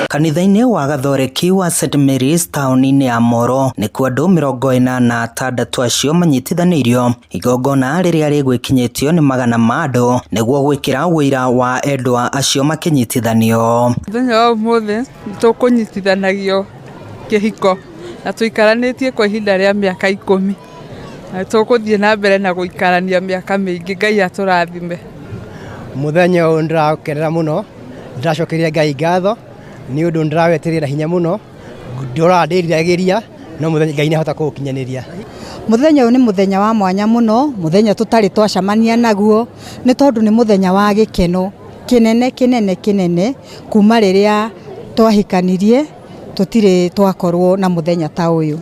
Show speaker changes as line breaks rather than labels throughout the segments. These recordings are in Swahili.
Kanitha-inĩ wa Gathoreki wa St Mary's taũni-inĩ ya Moro nĩkuo andũ 46 acio manyitithanĩirio igongona rĩrĩa rĩgwĩkinyĩtio nĩ magana ma andũ nĩguo gwĩkĩra ũira wa endwa acio makĩnyitithanio.
Mũthenya wa ũmũthĩ tũkũnyitithanagio kĩhiko na tũikaranĩtie kwa ihinda rĩa mĩaka 10 na tũgũthiĩ na mbere na gũikarania mĩaka mĩingĩ. Ngai atũrathime.
Mũthenya ũyũ ndĩrakenera mũno, ndĩracokeria Ngai ngatho nĩ ũndũ ndĩraweterera hinya mũno, ndĩriragĩria no mũthenya Ngai nĩahota kũũkinyanĩria.
Mũthenya ũyũ nĩ mũthenya wa mwanya mũno, mũthenya tũtarĩ twacemania naguo, nĩ tondũ nĩ mũthenya wa gĩkeno kĩnene kuma rĩrĩa twahikanirie tũtirĩ twakorwo na mũthenya ta ũyũ.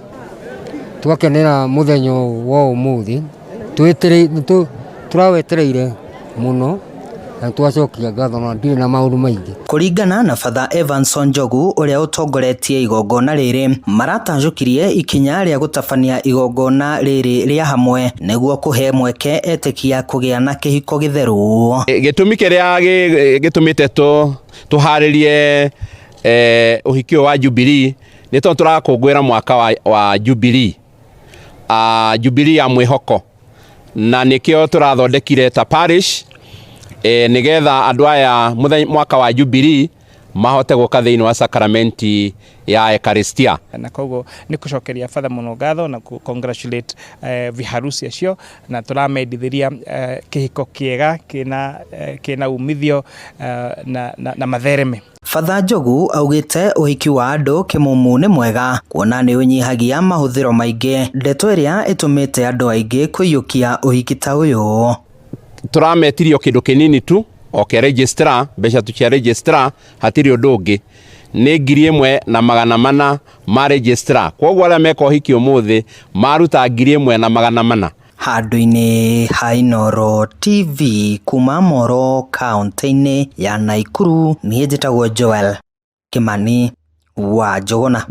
Twakenera mũthenya wa ũmũthĩ, tũrawetereire mũno na twacokia ngatho na ndirĩ na maũndũ maingĩ.
Kũringana na Father Evanson Njogu ũrĩa ũtongoretie igongona rĩrĩ, maratanjũkirie ikinya rĩa gũtabania igongona rĩrĩ rĩa hamwe nĩguo kũhe mweke etĩkia kũgĩa na kĩhiko gĩtheru.
Gĩtũmi kĩrĩa gĩtũmĩte tũharĩrie ũhiki wa Jubilee nĩ tondũ tũrakũngũĩra mwaka wa Jubilee, Jubilee ya mwĩhoko, na nĩkĩo tũrathondekire ta parish nĩgetha andũ aya mwaka wa Jubilee mahote gũka thĩinĩ wa sakramenti ya Ekaristia.
Na koguo nĩ kũcokeria Father mũno ngatho na congratulate viharusi acio na tũramendithĩria kĩhiko kĩega kĩna umithio na mathereme.
Father Njogu augĩte ũhiki wa andũ kĩmumu nĩ mwega kuona nĩ ũnyihagia mahũthĩro maingĩ, ndeto ĩrĩa ĩtũmĩte andũ aingĩ kũiyũkia ũhiki ta ũyũ.
Tũrametirio kĩndũ kĩnini tu oke registrar, mbeca tu cia registrar, hatirĩ ũndũ ũngĩ, nĩ 1,400 ma registrar. Kwoguo arĩa meka ũhiki ũmũthĩ maruta 1,400.
Handũ-inĩ ha Inooro TV kuma Moro kaunti-inĩ ya Nakuru, niĩ njĩtagwo Joel Kimani wa Njũgũna.